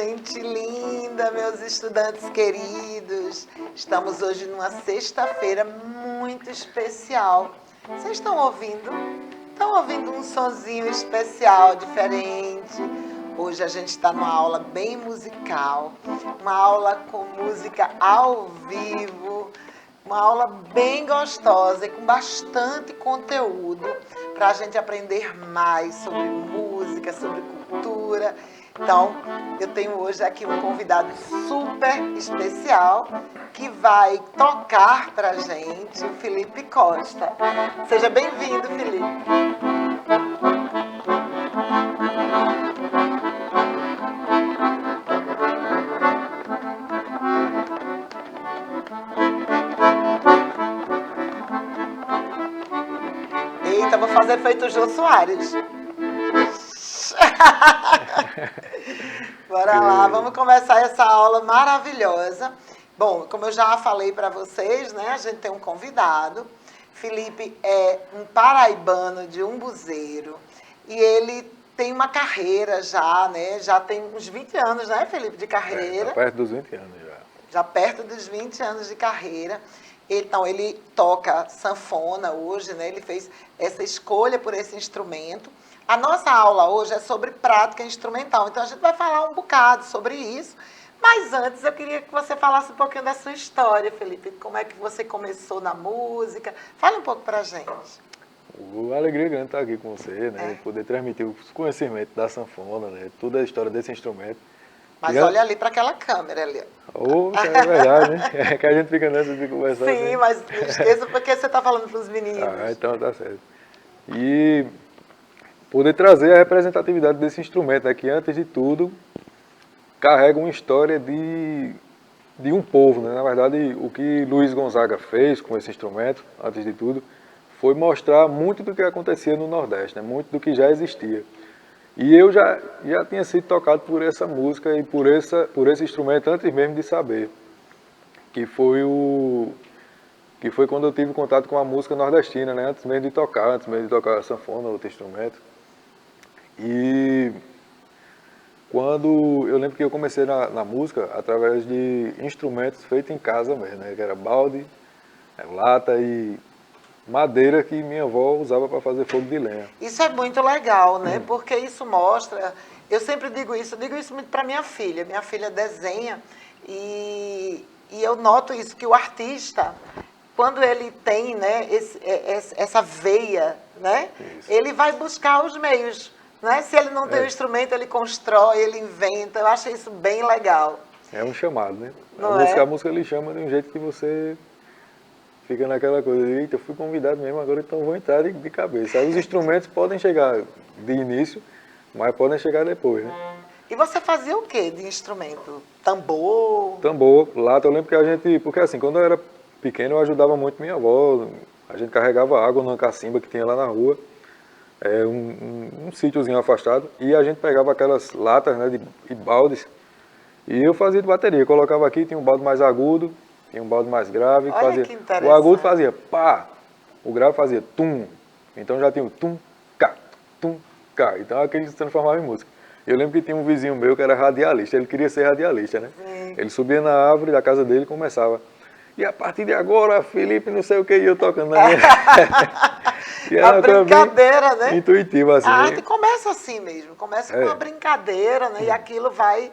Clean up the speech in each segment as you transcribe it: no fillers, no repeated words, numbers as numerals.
gente linda, meus estudantes queridos. Estamos hoje numa sexta-feira muito especial. Vocês estão ouvindo? Estão ouvindo um sonzinho especial, diferente. Hoje a gente está numa aula bem musical, uma aula com música ao vivo, uma aula bem gostosa e com bastante conteúdo para a gente aprender mais sobre música, sobre cultura. Então, eu tenho hoje aqui um convidado super especial que vai tocar para a gente, o Felipe Costa. Seja bem-vindo, Felipe. Eita, vou fazer feito o Jô Soares. Bora lá, vamos começar essa aula maravilhosa. Bom, como eu já falei para vocês, né, a gente tem um convidado. Felipe é um paraibano de Umbuzeiro e ele tem uma carreira já, né? Já tem uns 20 anos, né, Felipe, de carreira. Tá perto dos 20 anos já. Já perto dos 20 anos de carreira. Então, ele toca sanfona hoje, né? Ele fez essa escolha por esse instrumento. A nossa aula hoje é sobre prática instrumental, então a gente vai falar um bocado sobre isso. Mas antes eu queria que você falasse um pouquinho da sua história, Felipe. Como é que você começou na música? Fala um pouco pra gente. Uma alegria grande estar aqui com você, né? Poder transmitir os conhecimentos da sanfona, né? Toda a história desse instrumento. Mas olha ali para aquela câmera ali. Oh, é verdade, né? É que a gente fica nessa de conversar. Sim, assim. mas não esqueça porque você está falando para os meninos. Ah, então tá certo. E poder trazer a representatividade desse instrumento, né? Que antes de tudo carrega uma história de um povo, né? Na verdade, o que Luiz Gonzaga fez com esse instrumento, antes de tudo, foi mostrar muito do que acontecia no Nordeste, né? Muito do que já existia. E eu já tinha sido tocado por essa música e por esse instrumento antes mesmo de saber, que foi quando eu tive contato com a música nordestina, né? Antes mesmo de tocar a sanfona, outro instrumento. E quando eu lembro que eu comecei na música através de instrumentos feitos em casa mesmo, né? Que era balde, lata e madeira que minha avó usava para fazer fogo de lenha. Isso é muito legal, né? Porque isso mostra, eu sempre digo isso muito para minha filha. Minha filha desenha e eu noto isso, que o artista, quando ele tem, né, essa veia, né? Isso. Ele vai buscar os meios, né? Se ele não tem o instrumento, ele constrói, ele inventa. Eu acho isso bem legal. É um chamado, né? Não A música lhe chama de um jeito que você fica naquela coisa, eita, eu fui convidado mesmo, agora então vou entrar de cabeça. Aí os instrumentos podem chegar de início, mas podem chegar depois, né? E você fazia o quê de instrumento? Tambor? Tambor, lata, eu lembro que a gente, porque assim, quando eu era pequeno eu ajudava muito minha avó, a gente carregava água numa cacimba que tinha lá na rua, um sítiozinho afastado, e a gente pegava aquelas latas, né, de baldes, e eu fazia de bateria, colocava aqui, tinha um balde mais agudo, tinha um balde mais grave, Olha fazia, que interessante. o agudo fazia pá, o grave fazia tum, então já tinha o tum, cá, então aquele se transformava em música. Eu lembro que tinha um vizinho meu que era radialista, ele queria ser radialista, né? Sim. Ele subia na árvore da casa dele e começava, e a partir de agora, Felipe, não sei o que, e eu tocando na minha... E A brincadeira, né? Intuitiva, assim. A arte começa assim mesmo, começa com uma brincadeira, né? E aquilo vai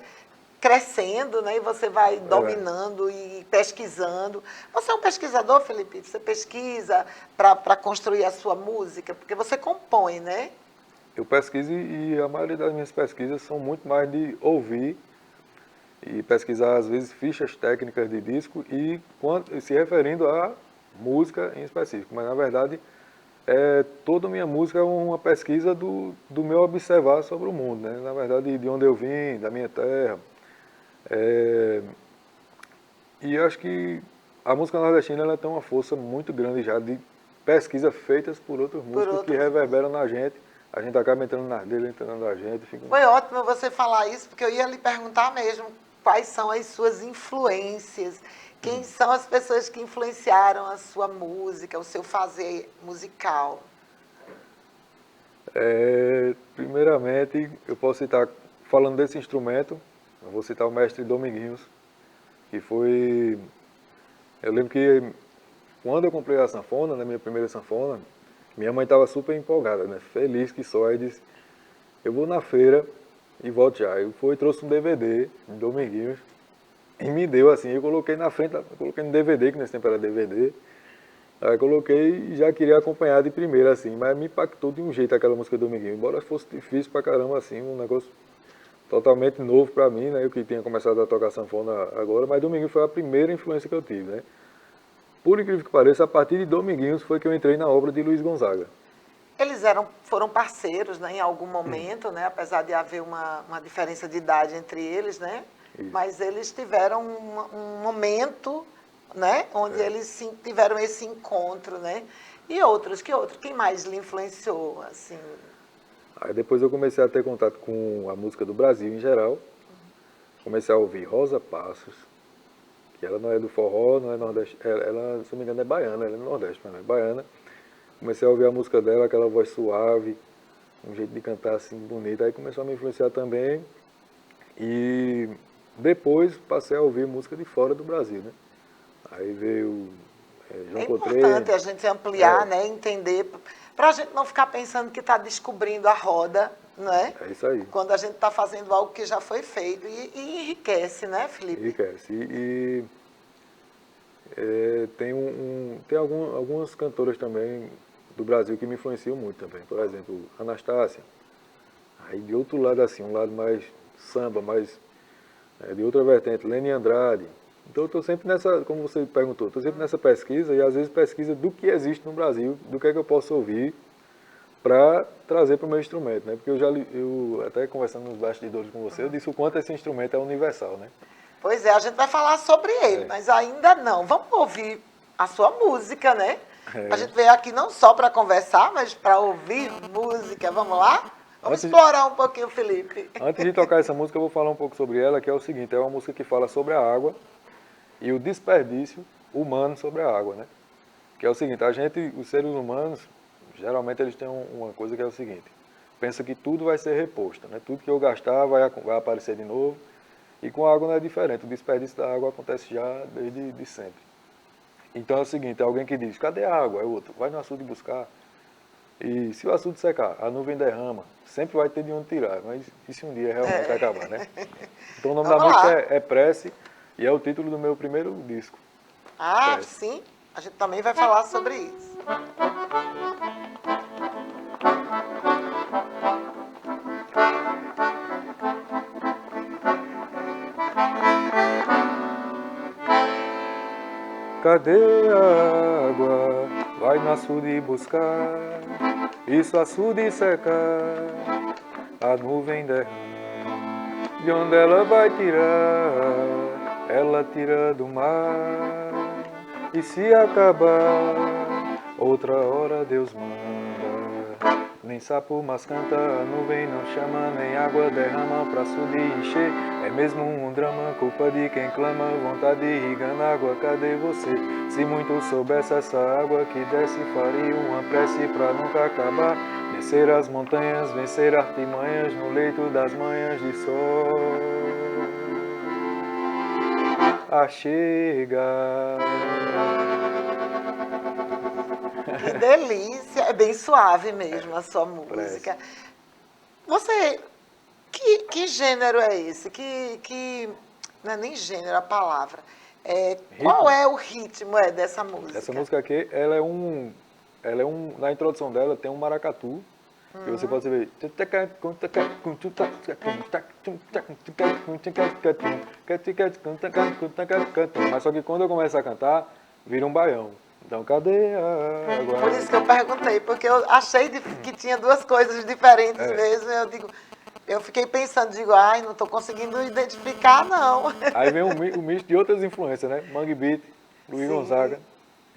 crescendo, né? E você vai dominando e pesquisando. Você é um pesquisador, Felipe? Você pesquisa para construir a sua música? Porque você compõe, né? Eu pesquiso e a maioria das minhas pesquisas são muito mais de ouvir e pesquisar, às vezes, fichas técnicas de disco e se referindo à música em específico. Mas, na verdade, toda a minha música é uma pesquisa do meu observar sobre o mundo, né? Na verdade, de onde eu vim, da minha terra. E eu acho que a música nordestina ela tem uma força muito grande já de pesquisa feitas por outros músicos que reverberam na gente. A gente acaba entrando nas dele, entrando na gente. Foi ótimo você falar isso, porque eu ia lhe perguntar mesmo quais são as suas influências, quem são as pessoas que influenciaram a sua música, o seu fazer musical. Primeiramente, eu posso estar falando desse instrumento, Eu vou citar o mestre Dominguinhos, que foi... Eu lembro que quando eu comprei a sanfona, né, minha primeira sanfona, minha mãe estava super empolgada, né, feliz que só, aí disse, eu vou na feira e volto já. Eu fui e trouxe um DVD de Dominguinhos e me deu assim, eu coloquei na frente, eu coloquei no DVD, que nesse tempo era DVD, aí coloquei e já queria acompanhar de primeira assim, mas me impactou de um jeito aquela música do Dominguinhos, embora fosse difícil pra caramba assim, um negócio totalmente novo pra mim, né, eu que tinha começado a tocar sanfona agora, mas Dominguinhos foi a primeira influência que eu tive, né. Por incrível que pareça, a partir de Dominguinhos foi que eu entrei na obra de Luiz Gonzaga. Eles foram parceiros, né, em algum momento, né, apesar de haver uma diferença de idade entre eles, né, Isso. mas eles tiveram um momento, né, onde eles tiveram esse encontro, né. E outros, quem mais lhe influenciou, assim? Aí depois eu comecei a ter contato com a música do Brasil em geral, comecei a ouvir Rosa Passos, que ela não é do forró, não é nordeste, ela, se não me engano, é baiana, ela é do Nordeste, mas não é baiana. Comecei a ouvir a música dela, aquela voz suave, um jeito de cantar assim bonito, aí começou a me influenciar também. E depois passei a ouvir música de fora do Brasil, né? Aí veio João É Cotreira. importante a gente ampliar, né, entender, para a gente não ficar pensando que está descobrindo a roda, né? É isso aí. Quando a gente está fazendo algo que já foi feito e enriquece, né, Felipe? Enriquece. Tem algumas cantoras também do Brasil que me influenciam muito também. Por exemplo, Anastácia. Aí de outro lado assim, um lado mais samba, mais de outra vertente, Leni Andrade. Então eu estou sempre nessa, como você perguntou, estou sempre nessa pesquisa e às vezes pesquisa do que existe no Brasil, do que é que eu posso ouvir para trazer para o meu instrumento, né? Porque eu até conversando nos bastidores com você, eu disse o quanto esse instrumento é universal, né? Pois é, a gente vai falar sobre ele, É. mas ainda não. Vamos ouvir a sua música, né? É. A gente veio aqui não só para conversar, mas para ouvir música. Vamos lá? Vamos Antes- explorar um pouquinho, Felipe. Antes de tocar essa música, eu vou falar um pouco sobre ela, que é o seguinte, é uma música que fala sobre a água e o desperdício humano sobre a água, né? Que é o seguinte, os seres humanos, geralmente eles têm uma coisa que é o seguinte, pensa que tudo vai ser reposto, né? Tudo que eu gastar vai aparecer de novo, e com a água não é diferente, o desperdício da água acontece já desde de sempre. Então é o seguinte, é alguém que diz, cadê a água? É outro, vai no açude buscar. E se o açude secar, a nuvem derrama, sempre vai ter de onde tirar, mas e se um dia realmente acabar, né? Então o nome da Vamos música lá. é Prece, e é o título do meu primeiro disco. Ah, Prece. sim. A gente também vai falar sobre isso. Cadê a água? Vai no açude buscar, e se o açude secar, a nuvem derrama. De onde ela vai tirar? Ela tira do mar. E se acabar, outra hora Deus manda. Nem sapo mas canta, a nuvem não chama, nem água derrama pra açude encher. É mesmo um drama, culpa de quem clama, vontade irrigando água, cadê você? Se muito soubesse essa água que desce, faria uma prece pra nunca acabar. Descer as montanhas, vencer artimanhas no leito das manhãs de sol. A chegar. Que delícia. É bem suave mesmo a sua música. Você, que gênero é esse? Não é nem gênero a palavra. Qual é o ritmo dessa música? Essa música aqui, na introdução dela tem um maracatu, que você pode ver. Mas só que quando eu começo a cantar, vira um baião. Então, cadê a água? Por isso que eu perguntei, porque eu achei que tinha duas coisas diferentes mesmo. Eu fiquei pensando, digo, ai, não estou conseguindo identificar, não. Aí vem um misto de outras influências, né? Mangue Beat, Luiz Sim. Gonzaga.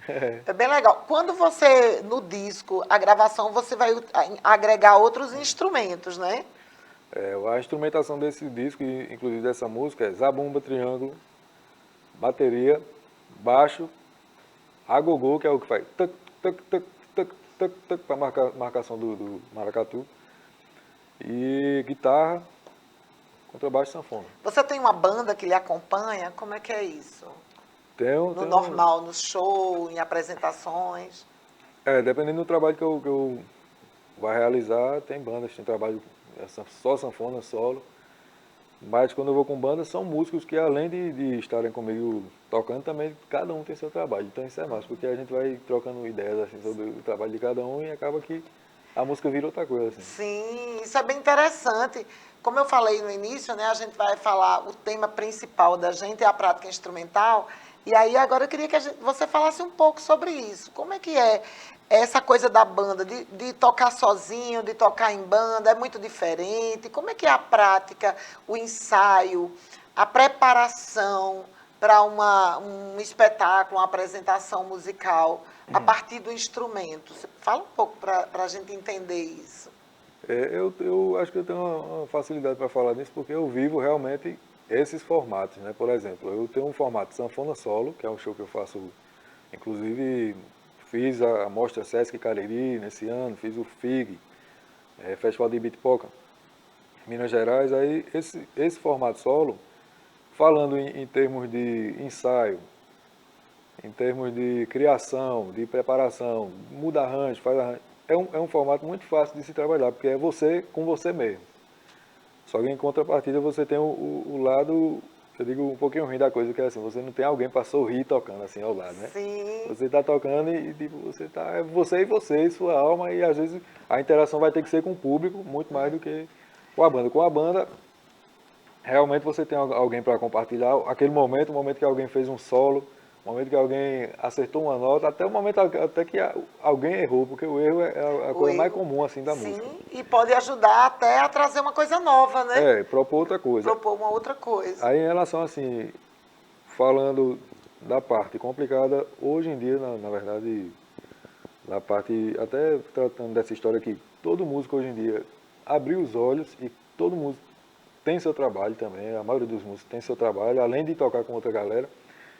É bem legal. Quando você, no disco, a gravação, você vai agregar outros instrumentos, né? A instrumentação desse disco, e inclusive dessa música, é zabumba, triângulo, bateria, baixo, agogô, que é o que faz tuc, tuc, tuc, tuc, tuc, tuc, para marcação do maracatu, e guitarra, contrabaixo e sanfona. Você tem uma banda que lhe acompanha? Como é que é isso? No Tenho, normal, no show, em apresentações? dependendo do trabalho que eu vai realizar, tem bandas, tem trabalho só sanfona, solo. Mas quando eu vou com banda, são músicos que além de estarem comigo tocando, também cada um tem seu trabalho. Então isso é massa, porque a gente vai trocando ideias assim, sobre o trabalho de cada um e acaba que a música vira outra coisa. Assim. Sim, isso é bem interessante. Como eu falei no início, né, a gente vai falar, o tema principal da gente é a prática instrumental. E aí agora eu queria que você falasse um pouco sobre isso. Como é que é essa coisa da banda, de tocar sozinho, de tocar em banda, é muito diferente? Como é que é a prática, o ensaio, a preparação para um espetáculo, uma apresentação musical, a partir do instrumento? Você fala um pouco para a gente entender isso. Eu acho que eu tenho uma facilidade para falar nisso, porque eu vivo realmente esses formatos, né? Por exemplo, eu tenho um formato sanfona solo, que é um show que eu faço, inclusive fiz a Mostra Sesc Cariri nesse ano, fiz o FIG, Festival de Ibitipoca, Minas Gerais. Aí esse formato solo, falando em termos de ensaio, em termos de criação, de preparação, muda arranjo, faz arranjo, é um formato muito fácil de se trabalhar, porque é você com você mesmo. Só que em contrapartida você tem o lado, eu digo, um pouquinho ruim da coisa, que é assim, você não tem alguém para sorrir tocando assim ao lado, né? Sim. Você está tocando e tipo, é você e você, e sua alma, e às vezes a interação vai ter que ser com o público, muito mais do que com a banda. Com a banda, realmente você tem alguém para compartilhar aquele momento, o momento que alguém fez um solo, o momento que alguém acertou uma nota, até o momento até que alguém errou, porque o erro é a O coisa mais erro, comum assim da música. sim, e pode ajudar até a trazer uma coisa nova, né? Propor outra coisa. Propor uma outra coisa. Aí em relação assim, falando da parte complicada, hoje em dia, na verdade, na parte, até tratando dessa história aqui, todo músico hoje em dia abriu os olhos e todo músico tem seu trabalho também, a maioria dos músicos tem seu trabalho, além de tocar com outra galera.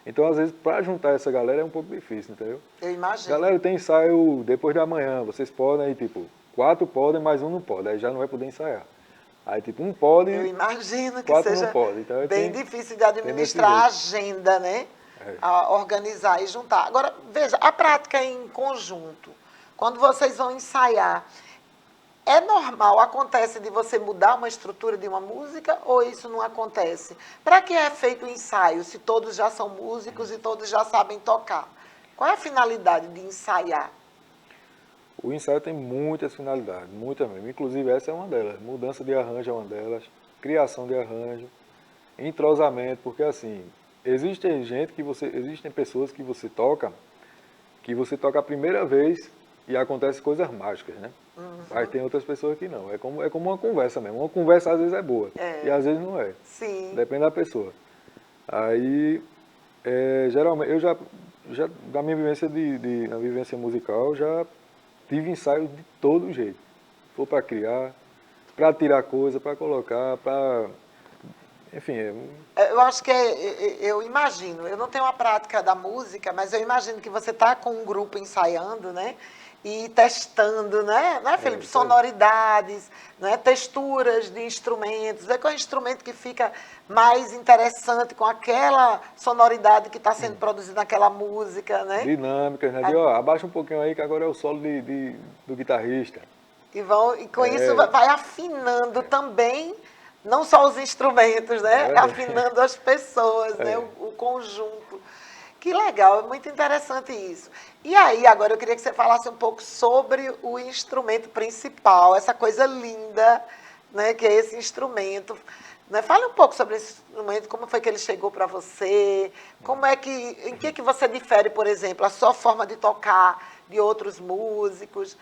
Então, às vezes, para juntar essa galera é um pouco difícil, entendeu? Eu imagino. Galera, tem ensaio depois da manhã, vocês podem, aí, tipo, 4 podem, mas um não pode, aí já não vai poder ensaiar. Aí, tipo, um pode, Eu imagino que 4 não seja pode. Então, bem tem difícil de desse administrar a jeito. agenda, né? É. A organizar e juntar. Agora, veja, a prática em conjunto, quando vocês vão ensaiar, é normal, acontece de você mudar uma estrutura de uma música ou isso não acontece? Para que é feito o ensaio, se todos já são músicos e todos já sabem tocar? Qual é a finalidade de ensaiar? O ensaio tem muitas finalidades, muitas mesmo. Inclusive essa é uma delas. Mudança de arranjo é uma delas, criação de arranjo, entrosamento, porque assim, existem pessoas que você toca a primeira vez e acontece coisas mágicas, né? Mas tem outras pessoas que não. É como uma conversa mesmo. Uma conversa às vezes é boa e às vezes não é. Sim. Depende da pessoa. Aí, geralmente, já da minha vivência na vivência musical, já tive ensaios de todo jeito. Se for para criar, para tirar coisa, para colocar, para... Enfim, Eu acho que eu imagino, eu não tenho a prática da música, mas eu imagino que você está com um grupo ensaiando, né? E testando, né, Felipe? isso aí. Sonoridades, né? Texturas de instrumentos. É qual é o instrumento que fica mais interessante com aquela sonoridade que está sendo produzida naquela música, né? dinâmicas, né? Abaixa um pouquinho aí que agora é o solo do guitarrista. E com isso vai afinando também, não só os instrumentos, né? Afinando as pessoas, né? O conjunto. Que legal, é muito interessante isso. E aí, agora eu queria que você falasse um pouco sobre o instrumento principal, essa coisa linda, né? Que é esse instrumento. Né? Fale um pouco sobre esse instrumento, como foi que ele chegou para você, em que você difere, por exemplo, a sua forma de tocar de outros músicos.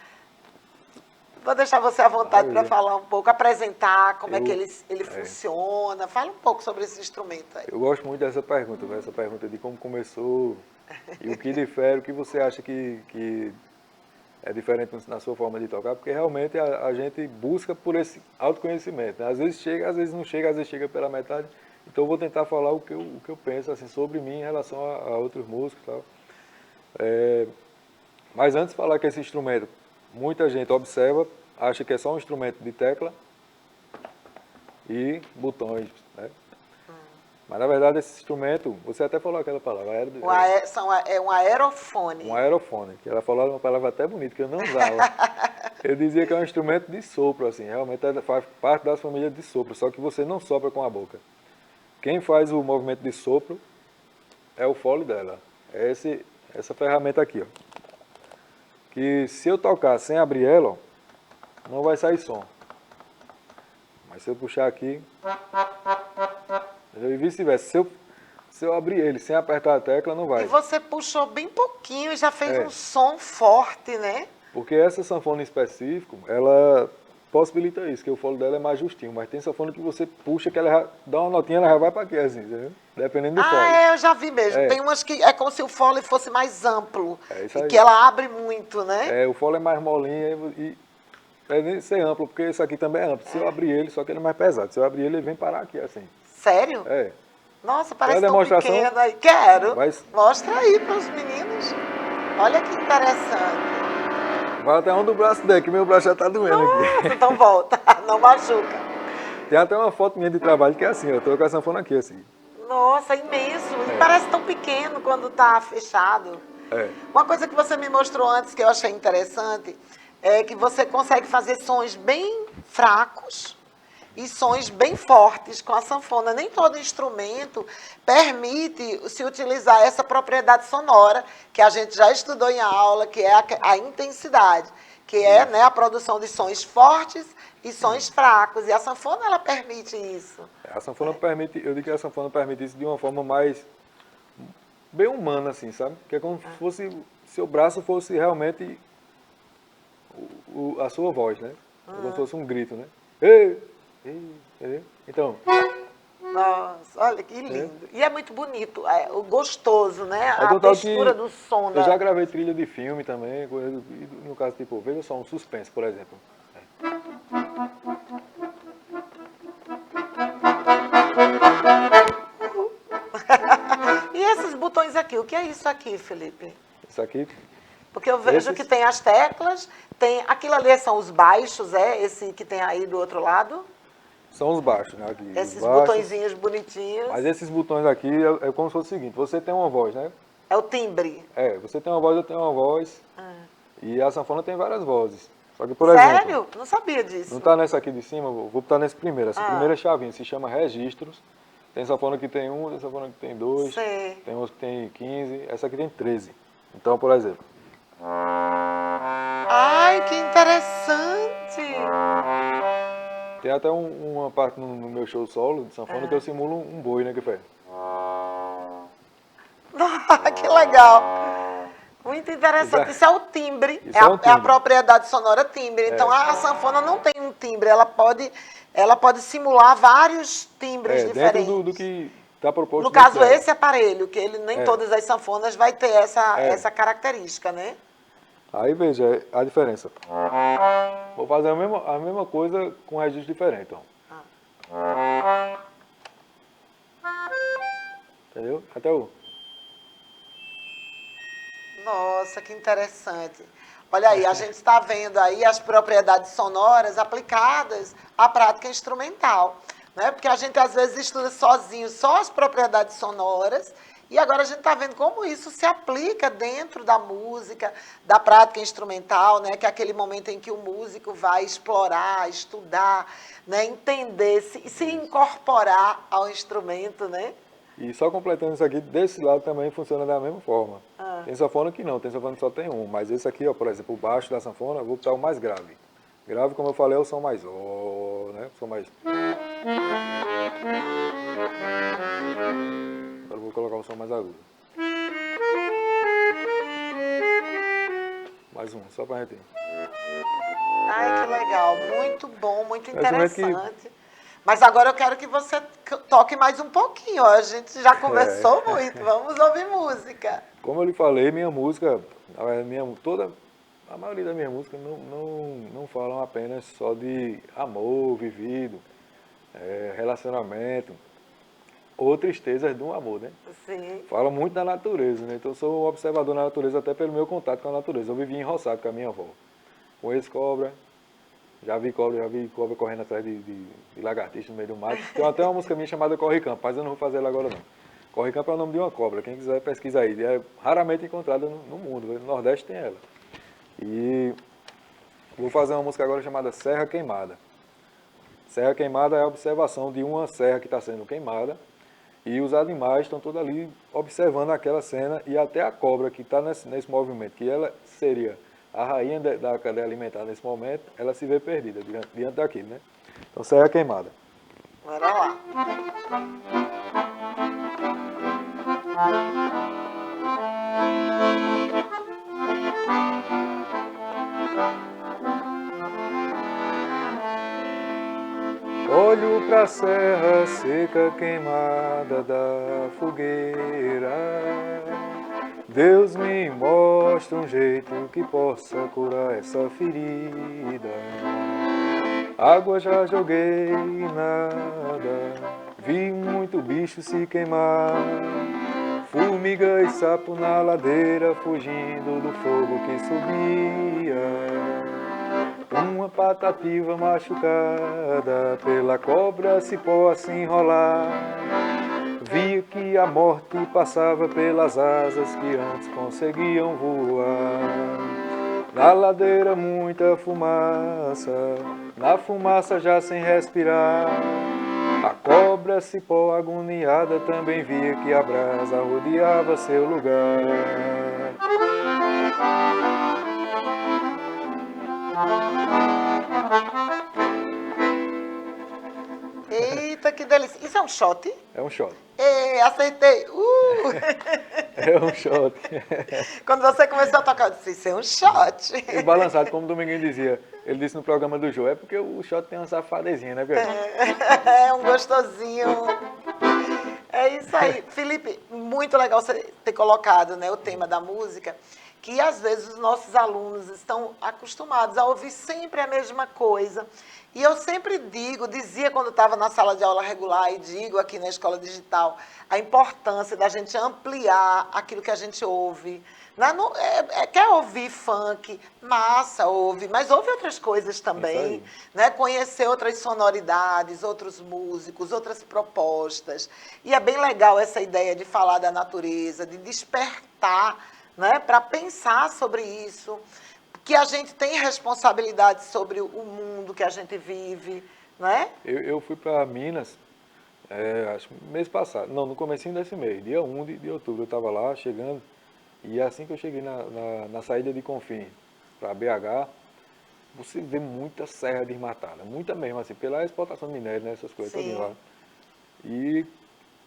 Vou deixar você à vontade para falar um pouco, apresentar como é que ele funciona. Fala um pouco sobre esse instrumento aí. Eu gosto muito dessa pergunta, essa pergunta de como começou e o que difere, o que você acha que é diferente na sua forma de tocar, porque realmente a gente busca por esse autoconhecimento. Né? Às vezes chega, às vezes não chega, às vezes chega pela metade. Então eu vou tentar falar o que eu penso assim, sobre mim em relação a outros músicos e tal. Mas antes de falar que esse instrumento, muita gente observa, acha que é só um instrumento de tecla, e botões, né? Mas na verdade esse instrumento, você até falou aquela palavra, É um aerofone. um aerofone, que ela falou uma palavra até bonita, que eu não usava. Eu dizia que é um instrumento de sopro, assim, realmente faz parte das famílias de sopro, só que você não sopra com a boca. Quem faz o movimento de sopro é o fole dela. É essa ferramenta aqui, ó. Que se eu tocar sem abrir ela, ó, não vai sair som. Mas se eu puxar aqui, e vice-versa, se eu abrir ele sem apertar a tecla, não E vai. você puxou bem pouquinho e já fez É. um som forte, né? Porque essa sanfona em específico, ela possibilita isso, que o fole dela é mais justinho. Mas tem sanfona que você puxa, que ela já dá uma notinha, ela já vai pra aqui, assim, entendeu? Dependendo do fole. É, eu já vi mesmo. É. Tem umas que é como se o fole fosse mais amplo. É isso E aí. que ela abre muito, né? É, o fole é mais molinho e deve ser amplo, porque esse aqui também é amplo. Se eu abrir ele, só que ele é mais pesado. Se eu abrir ele vem parar aqui, assim. Sério? É. Nossa, parece Quer a tão demonstração? pequeno aí. Quero. Mas Mostra aí para os meninos. Olha que interessante. vai até onde o braço der, que meu braço já tá doendo aqui. Nossa, então volta. Não machuca. Tem até uma foto minha de trabalho que é assim, ó. Eu tô com a sanfona aqui, assim. Nossa, imenso. E parece tão pequeno quando tá fechado. É. Uma coisa que você me mostrou antes que eu achei interessante é que você consegue fazer sons bem fracos e sons bem fortes com a sanfona. Nem todo instrumento permite se utilizar essa propriedade sonora que a gente já estudou em aula, que é a intensidade, que é, né, a produção de sons fortes e sons fracos. E a sanfona, ela permite isso. A sanfona permite, eu digo que a sanfona permite isso de uma forma mais bem humana, assim, sabe? Que é como se fosse, seu braço fosse realmente a sua voz, né? Como se fosse um grito, né? Ei, ei, entendeu? Então, Nossa, olha que lindo. E é muito bonito, o gostoso, né? é A total textura que do som eu já da... gravei trilha de filme também, no caso, tipo, veja só, um suspense, por exemplo. E esses botões aqui, o que é isso aqui, Felipe? Isso aqui, Porque eu vejo Esses? que tem as teclas, tem aquilo ali são os baixos, esse que tem aí do outro lado, são os baixos, né? Aqui, os esses baixos. botõezinhos bonitinhos. Mas esses botões aqui é como se fosse o seguinte, você tem uma voz, né? É o timbre. É, você tem uma voz, eu tenho uma voz. E a sanfona tem várias vozes. Só que, por exemplo, Sério? Não sabia disso. não está nessa aqui de cima, vou botar nesse primeiro. Essa primeira chavinha se chama registros. Tem sanfona que tem 1, tem sanfona que tem 2, Sei. tem uns que tem 15, essa aqui tem 13. Então, por exemplo, Ai, que interessante! tem até uma parte no meu show solo de sanfona que eu simulo um boi, né, que faz. Que legal! Muito interessante. Isso é o timbre. Isso é um É a timbre. propriedade sonora timbre. Então a sanfona não tem um timbre, ela pode simular vários timbres Dentro diferentes. do que está proposto. No dentro caso, dela. esse aparelho, que ele nem É. todas as sanfonas vai ter essa característica, né? Aí veja a diferença. Vou fazer a mesma coisa com registro diferente, então. Entendeu? Até o... Nossa, que interessante. Olha aí, a gente está vendo aí as propriedades sonoras aplicadas à prática instrumental, né? Porque a gente às vezes estuda sozinho só as propriedades sonoras e agora a gente está vendo como isso se aplica dentro da música, da prática instrumental, né? Que é aquele momento em que o músico vai explorar, estudar, né? Entender, se incorporar ao instrumento, né? E só completando isso aqui, desse lado também funciona da mesma forma. Tem sanfona que não, tem sanfona que só tem um. Mas esse aqui, ó, por exemplo, o baixo da sanfona, eu vou botar o mais grave. Grave, como eu falei, é o som mais ó, né? O som mais... Agora eu vou colocar o som mais agudo. Mais um, só pra gente... Ai, que legal. Muito bom, muito Mas como é que- interessante. Mas agora eu quero que você toque mais um pouquinho. Ó. A gente já conversou muito. Vamos ouvir música. Como eu lhe falei, minha música, na verdade, a maioria da minha música não falam apenas só de amor vivido, relacionamento, ou tristezas de um amor, né? Sim. Fala muito da natureza, né? Então eu sou um observador da natureza até pelo meu contato com a natureza. Eu vivi em roçado com a minha avó. Com ex-cobra, Já vi cobra correndo atrás de lagartixa no meio do mato. Tem até uma música minha chamada Corre Campo, mas eu não vou fazer ela agora não. Corre Campo é o nome de uma cobra, quem quiser pesquisa aí. É raramente encontrada no mundo, no Nordeste tem ela. E vou fazer uma música agora chamada Serra Queimada. Serra Queimada é a observação de uma serra que está sendo queimada e os animais estão todos ali observando aquela cena e até a cobra que está nesse movimento, que ela seria a rainha da cadeia alimentar nesse momento, ela se vê perdida diante daquilo, né? Então, Serra Queimada. Bora lá. Olho pra serra seca queimada da fogueira. Deus me mostra um jeito que possa curar essa ferida. Água já joguei e nada, vi muito bicho se queimar. Formiga e sapo na ladeira fugindo do fogo que subia. Uma patativa machucada pela cobra cipó a se enrolar. Via que a morte passava pelas asas que antes conseguiam voar. Na ladeira muita fumaça, na fumaça já sem respirar. A cobra cipó agoniada também via que a brasa rodeava seu lugar. Eita, que delícia. Isso é um shot? É um shot. Acertei. É um shot. Quando você começou a tocar, eu disse, isso é um shot. E balançado, como o Dominguinho dizia, ele disse no programa do Jô, é porque o shot tem uma safadezinha, né, Pedro? É um gostosinho. É isso aí. Felipe, muito legal você ter colocado, né, o tema da música, que às vezes os nossos alunos estão acostumados a ouvir sempre a mesma coisa. E eu sempre dizia quando estava na sala de aula regular e digo aqui na Escola Digital, a importância da gente ampliar aquilo que a gente ouve. Quer ouvir funk? Massa, ouve, mas ouve outras coisas também. Né? Conhecer outras sonoridades, outros músicos, outras propostas. E é bem legal essa ideia de falar da natureza, de despertar, né? Para pensar sobre isso. Que a gente tem responsabilidade sobre o mundo que a gente vive, né? Eu fui para Minas, acho que mês passado, não, no comecinho desse mês, dia 1 de outubro, eu estava lá, chegando, e assim que eu cheguei na saída de Confins para BH, você vê muita serra desmatada, muita mesmo, assim, pela exportação de minério, né, essas coisas todas lá. E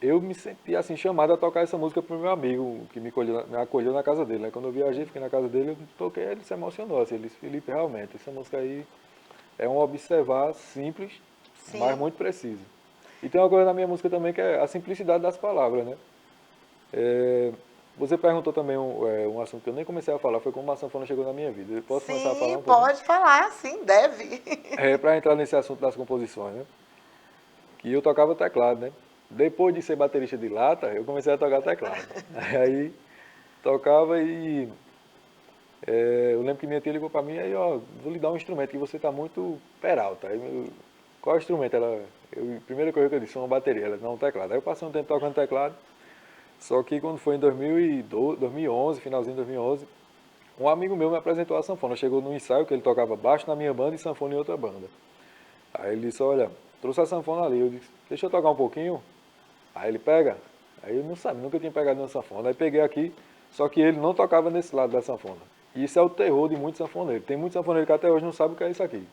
eu me senti assim, chamado a tocar essa música pro meu amigo, que me acolheu na casa dele, né? Quando eu viajei, fiquei na casa dele, eu toquei, ele se emocionou, assim, ele disse, Felipe, realmente, essa música aí é um observar simples, Sim. mas muito preciso. E tem uma coisa na minha música também que é a simplicidade das palavras, né? Você perguntou também um assunto que eu nem comecei a falar, foi como a sanfona chegou na minha vida. Eu posso começar a falar um pouco? Pode falar, sim, deve. Para entrar nesse assunto das composições, né? Que eu tocava teclado, né? Depois de ser baterista de lata, eu comecei a tocar teclado. Aí tocava e eu lembro que minha tia ligou para mim, aí ó, vou lhe dar um instrumento que você está muito peralta. Aí, qual é o instrumento? A primeira coisa que eu disse, uma bateria, ela não, um teclado. Aí eu passei um tempo tocando teclado, só que quando foi em 2011, finalzinho de 2011, um amigo meu me apresentou a sanfona. Chegou no ensaio que ele tocava baixo na minha banda e sanfona em outra banda. Aí ele disse, olha, trouxe a sanfona ali. Eu disse, deixa eu tocar um pouquinho. Aí ele pega. Aí eu não sabia, nunca tinha pegado uma sanfona. Aí peguei aqui, só que ele não tocava nesse lado da sanfona. E isso é o terror de muitos sanfoneiros. Tem muitos sanfoneiros que até hoje não sabem o que é isso aqui.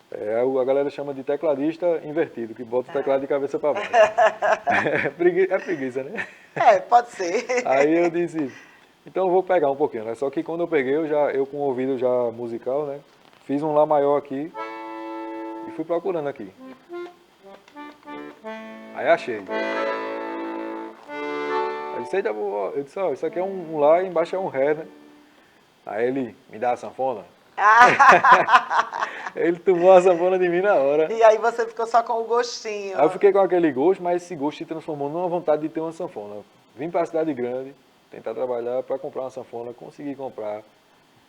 A galera chama de tecladista invertido, que bota o teclado de cabeça para baixo. É preguiça, né? Pode ser. Aí eu disse, então eu vou pegar um pouquinho, né? Só que quando eu peguei, eu com o ouvido já musical, né? Fiz um Lá maior aqui e fui procurando aqui. Aí achei. Eu disse, ó, isso aqui é um Lá e embaixo é um Ré, né? Aí ele, me dá a sanfona. Ele tomou a sanfona de mim na hora. E aí você ficou só com o gostinho. Aí eu fiquei com aquele gosto, mas esse gosto se transformou numa vontade de ter uma sanfona. Vim para a cidade grande, tentar trabalhar para comprar uma sanfona, consegui comprar.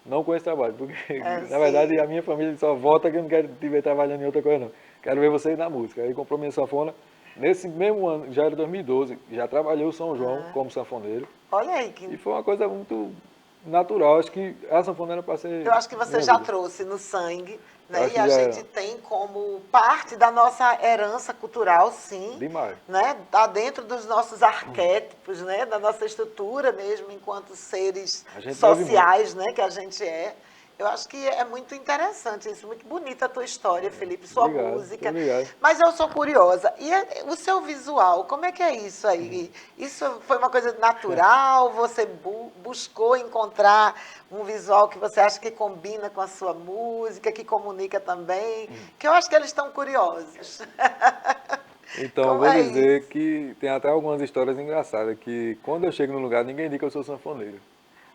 Não com esse trabalho, porque na sim. verdade a minha família só vota que eu não quero te ver trabalhando em outra coisa não. Quero ver você na música. Aí comprou minha sanfona. Nesse mesmo ano, já era 2012, já trabalhei o São João como sanfoneiro. Olha aí, E foi uma coisa muito natural. Acho que a sanfona era para ser eu acho que você minha já vida. trouxe no sangue, Eu né? acho E que a já gente tem como parte da nossa herança cultural, sim. demais. Né? Tá dentro dos nossos arquétipos, né? Da nossa estrutura mesmo, enquanto seres A gente deve sociais, né? Que a gente é. Eu acho que é muito interessante isso, muito bonita a tua história, Felipe, sua Obrigado, muito música. obrigado. Mas eu sou curiosa, e o seu visual, como é que é isso aí? Isso foi uma coisa natural? Você buscou encontrar um visual que você acha que combina com a sua música, que comunica também? Que eu acho que eles estão curiosos. Então, Como vou é dizer isso? que tem até algumas histórias engraçadas, que quando eu chego no lugar, ninguém diz que eu sou sanfoneiro.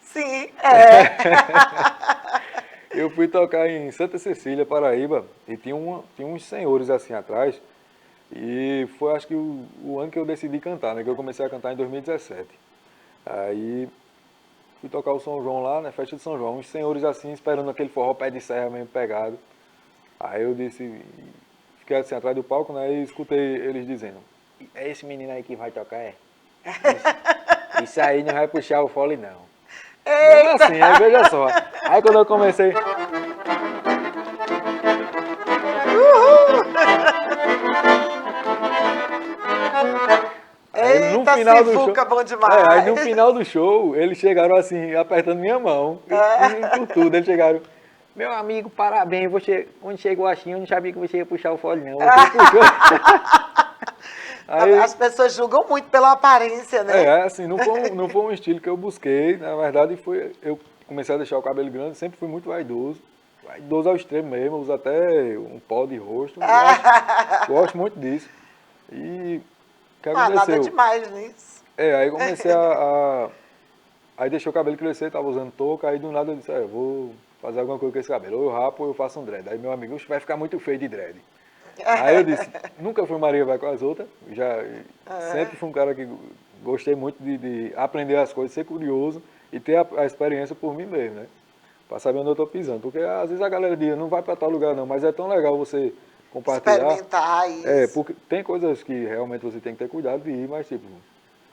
Sim, é. Eu fui tocar em Santa Cecília, Paraíba, e tinha uns senhores assim atrás, e foi acho que o ano que eu decidi cantar, né, que eu comecei a cantar em 2017. Aí fui tocar o São João lá, né, festa de São João, uns senhores assim, esperando aquele forró pé de serra mesmo pegado. Aí eu disse, fiquei assim atrás do palco, né, e escutei eles dizendo, é esse menino aí que vai tocar, é? Isso aí não vai puxar o fole não. Mesmo Eita! assim, aí veja só. Aí quando eu comecei, aí no Eita, final do show, Sivuca, bom aí no demais! final do show, eles chegaram assim, apertando minha mão, e por tudo, eles chegaram, meu amigo, parabéns, você, quando chegou assim, eu não sabia que você ia puxar o fole não, você puxou. Aí, As pessoas julgam muito pela aparência, né? assim, não foi um estilo que eu busquei, na verdade foi, eu comecei a deixar o cabelo grande, sempre fui muito vaidoso ao extremo mesmo, uso até um pó de rosto, gosto muito disso. E o que Ah, nada aconteceu? demais nisso. Aí comecei aí deixei o cabelo crescer, tava usando touca, aí do nada eu disse, eu vou fazer alguma coisa com esse cabelo, ou eu rapo ou eu faço um dread. Aí meu amigo, "Oxe, vai ficar muito feio de dread." Aí eu disse, nunca fui Maria vai com as outras, sempre fui um cara que gostei muito de aprender as coisas, ser curioso e ter a experiência por mim mesmo, né? Pra saber onde eu tô pisando. Porque às vezes a galera diz, não vai pra tal lugar não, mas é tão legal você compartilhar. Experimentar isso. Porque tem coisas que realmente você tem que ter cuidado de ir, mas tipo,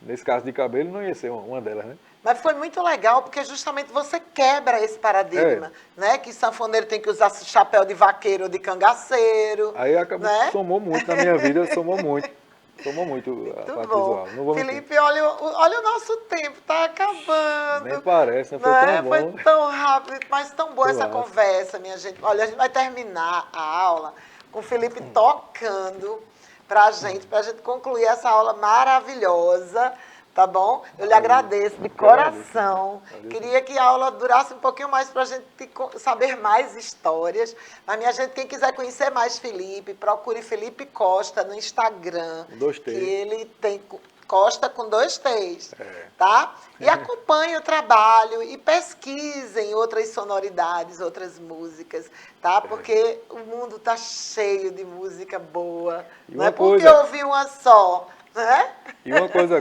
nesse caso de cabelo não ia ser uma delas, né? Mas foi muito legal porque justamente você quebra esse É, paradigma, né? Que sanfoneiro tem que usar chapéu de vaqueiro ou de cangaceiro, aí acabou que né? somou muito na minha vida, somou muito a Muito parte bom. visual, não vou mentir. Felipe, olha o nosso tempo, tá Nem acabando. parece, né? Foi tão Né? Foi bom. tão rápido, mas tão boa Eu essa acho. conversa, minha gente. Olha, a gente vai terminar a aula com o Felipe tocando pra gente concluir essa aula maravilhosa, tá bom? Eu lhe Maravilha. agradeço de Que agradeço, né? coração. Agradeço. Queria que a aula durasse um pouquinho mais para a gente saber mais histórias. Mas, minha gente, quem quiser conhecer mais Felipe, procure Felipe Costa no Instagram. Com 2 Que T. ele tem Costa com 2 T's, É. tá? E acompanhe o trabalho e pesquisem outras sonoridades, outras músicas, tá? Porque o mundo tá cheio de música boa. E Não é uma porque coisa, ouvir uma só, né?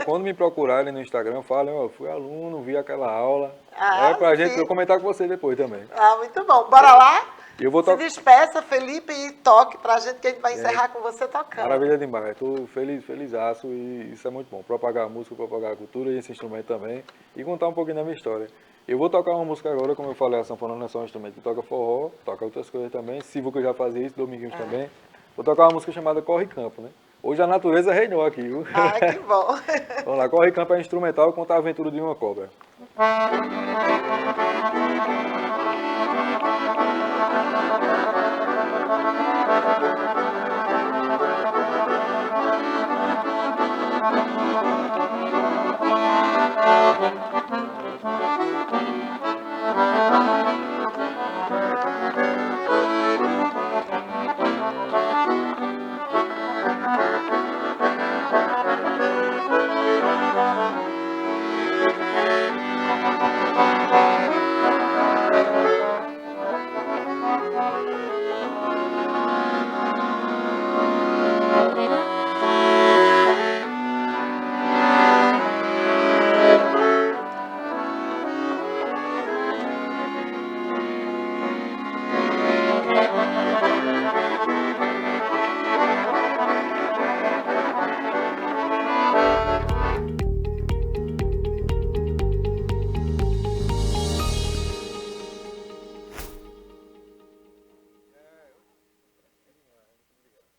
quando me procurarem no Instagram, falem, ó, fui aluno, vi aquela aula. Ah, Pra gente eu sim. comentar com você depois também. Ah, muito bom. Bora lá? E eu vou Se tocar. despeça, Felipe, e toque pra gente, que a gente vai encerrar com você tocando. Maravilha demais. Estou felizaço e isso é muito bom. Propagar a música, propagar a cultura e esse instrumento também. E contar um pouquinho da minha história. Eu vou tocar uma música agora, como eu falei, a sanfona não é só um instrumento que toca forró, toca outras coisas também. Sivuca já fazia isso, Dominguinhos também. Vou tocar uma música chamada Corre Campo, né? Hoje a natureza reinou aqui, viu? Ai, que bom. Vamos lá, Corre Campo é instrumental, conta a aventura de uma cobra.